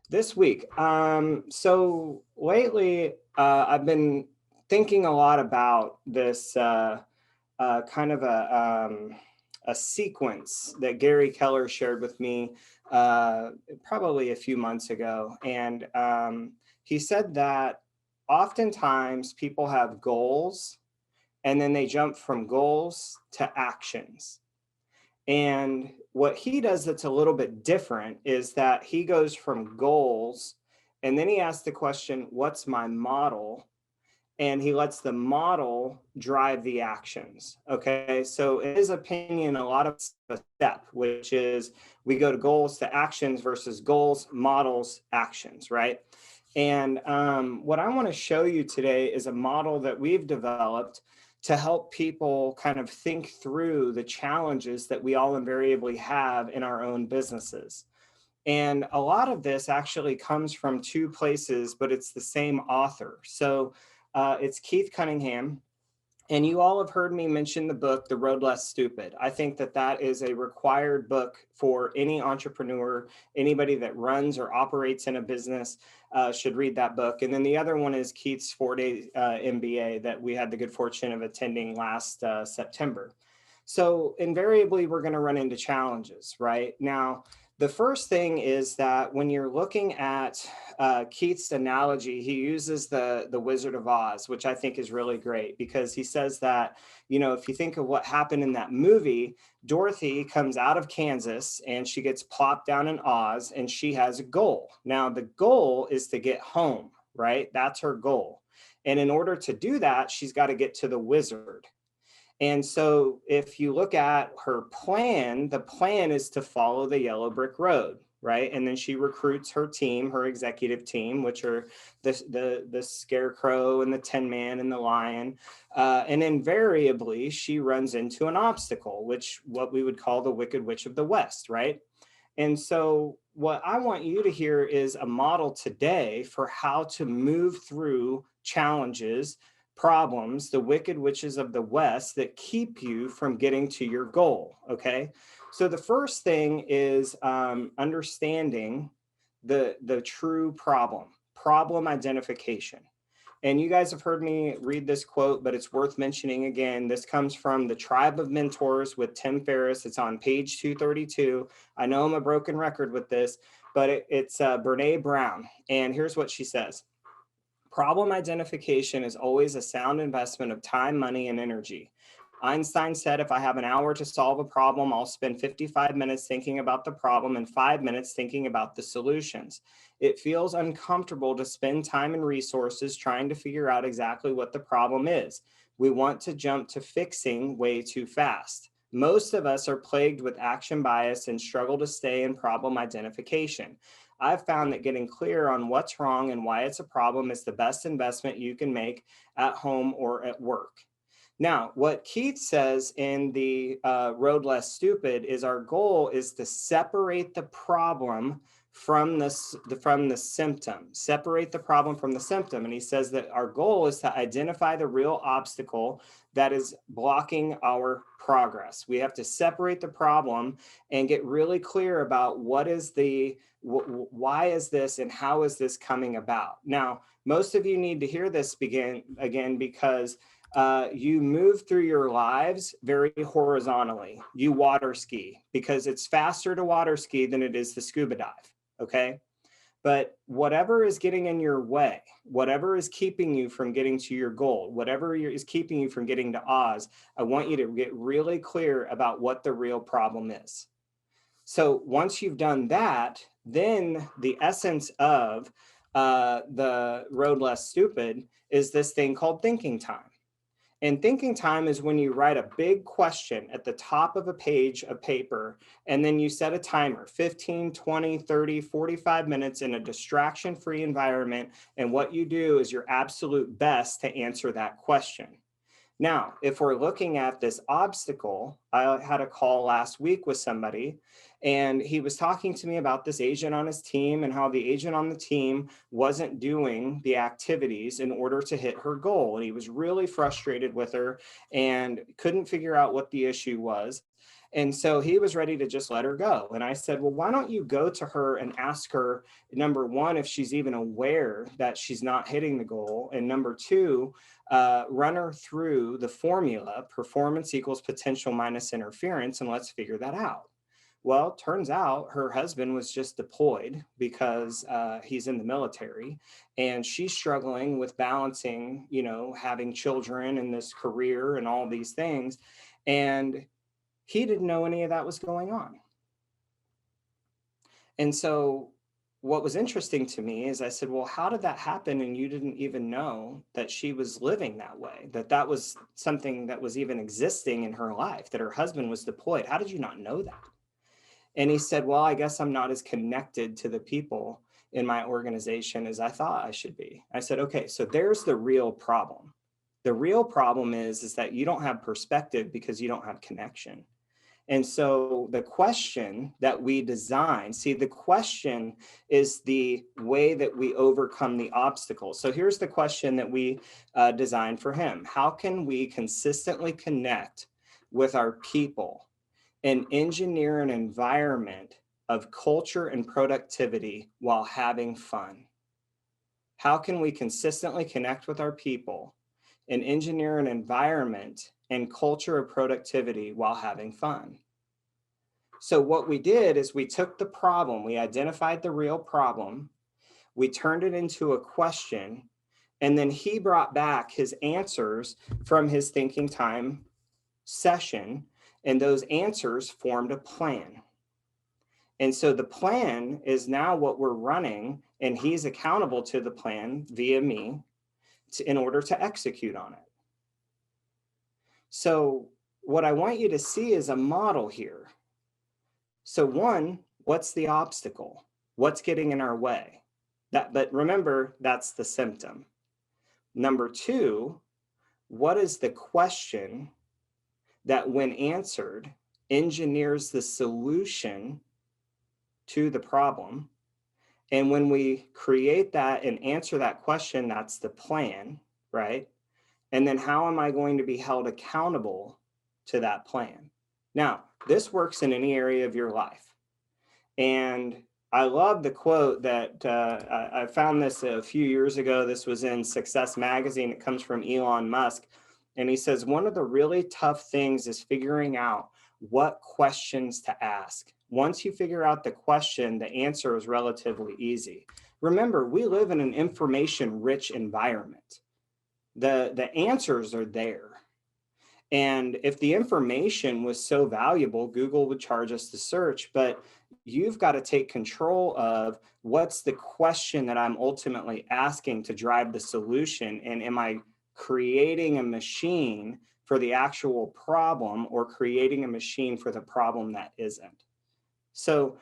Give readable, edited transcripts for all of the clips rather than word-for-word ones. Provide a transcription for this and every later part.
This week, so lately, I've been thinking a lot about this kind of a sequence that Gary Keller shared with me probably a few months ago, and he said that oftentimes people have goals, and then they jump from goals to actions. And what he does that's a little bit different is that he goes from goals and then he asks the question, what's my model? And he lets the model drive the actions. Okay. So, in his opinion, a lot of a step, which is we go to goals to actions versus goals, models, actions, right? And what I want to show you today is a model that we've developed to help people kind of think through the challenges that we all invariably have in our own businesses. And a lot of this actually comes from two places, but it's the same author. So it's Keith Cunningham, and you all have heard me mention the book, The Road Less Stupid. I think that that is a required book for any entrepreneur, anybody that runs or operates in a business should read that book. And then the other one is Keith's 4-day MBA that we had the good fortune of attending last September. So invariably, we're going to run into challenges, right? Now, the first thing is that when you're looking at Keith's analogy, he uses the Wizard of Oz, which I think is really great because he says that, you know, if you think of what happened in that movie, Dorothy comes out of Kansas and she gets plopped down in Oz and she has a goal. Now, the goal is to get home, right? That's her goal. And in order to do that, she's got to get to the wizard. And so if you look at her plan, the plan is to follow the yellow brick road, right? And then she recruits her team, her executive team, which are the scarecrow and the tin man and the lion. And invariably, she runs into an obstacle, which what we would call the Wicked Witch of the West, right? And so, what I want you to hear is a model today for how to move through challenges, problems, the wicked witches of the West that keep you from getting to your goal. Okay. So, the first thing is understanding the true problem identification. And you guys have heard me read this quote, but it's worth mentioning again. This comes from The Tribe of Mentors with Tim Ferriss. It's on page 232. I know I'm a broken record with this, but it's Brene Brown. And here's what she says. Problem identification is always a sound investment of time, money, and energy. Einstein said, if I have an hour to solve a problem, I'll spend 55 minutes thinking about the problem and 5 minutes thinking about the solutions. It feels uncomfortable to spend time and resources trying to figure out exactly what the problem is. We want to jump to fixing way too fast. Most of us are plagued with action bias and struggle to stay in problem identification. I've found that getting clear on what's wrong and why it's a problem is the best investment you can make at home or at work. Now, what Keith says in the Road Less Stupid is our goal is to separate the problem from the symptom. Separate the problem from the symptom. And he says that our goal is to identify the real obstacle that is blocking our progress. We have to separate the problem and get really clear about what is why is this and how is this coming about. Now, most of you need to hear this again because you move through your lives very horizontally. You water ski because it's faster to water ski than it is to scuba dive. Okay. But whatever is getting in your way, whatever is keeping you from getting to your goal, whatever is keeping you from getting to Oz, I want you to get really clear about what the real problem is. So once you've done that, then the essence of the Road Less Stupid is this thing called thinking time. And thinking time is when you write a big question at the top of a page of paper, and then you set a timer, 15, 20, 30, 45 minutes in a distraction-free environment. And what you do is your absolute best to answer that question. Now, if we're looking at this obstacle, I had a call last week with somebody, and he was talking to me about this agent on his team and how the agent on the team wasn't doing the activities in order to hit her goal. And he was really frustrated with her and couldn't figure out what the issue was. And so he was ready to just let her go. And I said, well, why don't you go to her and ask her, number one, if she's even aware that she's not hitting the goal? And number two, run her through the formula, performance equals potential minus interference, and let's figure that out. Well, turns out her husband was just deployed because he's in the military, and she's struggling with balancing, having children and this career and all these things. And he didn't know any of that was going on. And so what was interesting to me is I said, well, how did that happen? And you didn't even know that she was living that way, that was something that was even existing in her life, that her husband was deployed. How did you not know that? And he said, well, I guess I'm not as connected to the people in my organization as I thought I should be. I said, okay, so there's the real problem. The real problem is that you don't have perspective because you don't have connection. And so the question that we design, see, the question is the way that we overcome the obstacles. So here's the question that we designed for him. How can we consistently connect with our people and engineer an environment of culture and productivity while having fun? How can we consistently connect with our people and engineer an environment and culture of productivity while having fun? So what we did is we took the problem, we identified the real problem, we turned it into a question, and then he brought back his answers from his thinking time session, and those answers formed a plan. And so the plan is now what we're running, and he's accountable to the plan via me in order to execute on it. So what I want you to see is a model here. So one, what's the obstacle? What's getting in our way? But remember, that's the symptom. Number two, what is the question that when answered engineers the solution to the problem? And when we create that and answer that question, that's the plan, right? And then how am I going to be held accountable to that plan? Now, this works in any area of your life. And I love the quote that I found this a few years ago. This was in Success Magazine. It comes from Elon Musk. And he says, one of the really tough things is figuring out what questions to ask. Once you figure out the question, the answer is relatively easy. Remember, we live in an information-rich environment. The answers are there. And if the information was so valuable, Google would charge us to search, but you've got to take control of what's the question that I'm ultimately asking to drive the solution. And am I creating a machine for the actual problem or creating a machine for the problem that isn't? So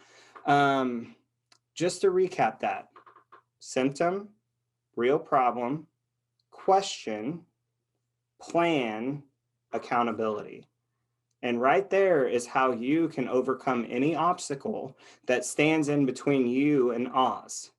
just to recap that: symptom, real problem, question, plan, accountability. And right there is how you can overcome any obstacle that stands in between you and Oz.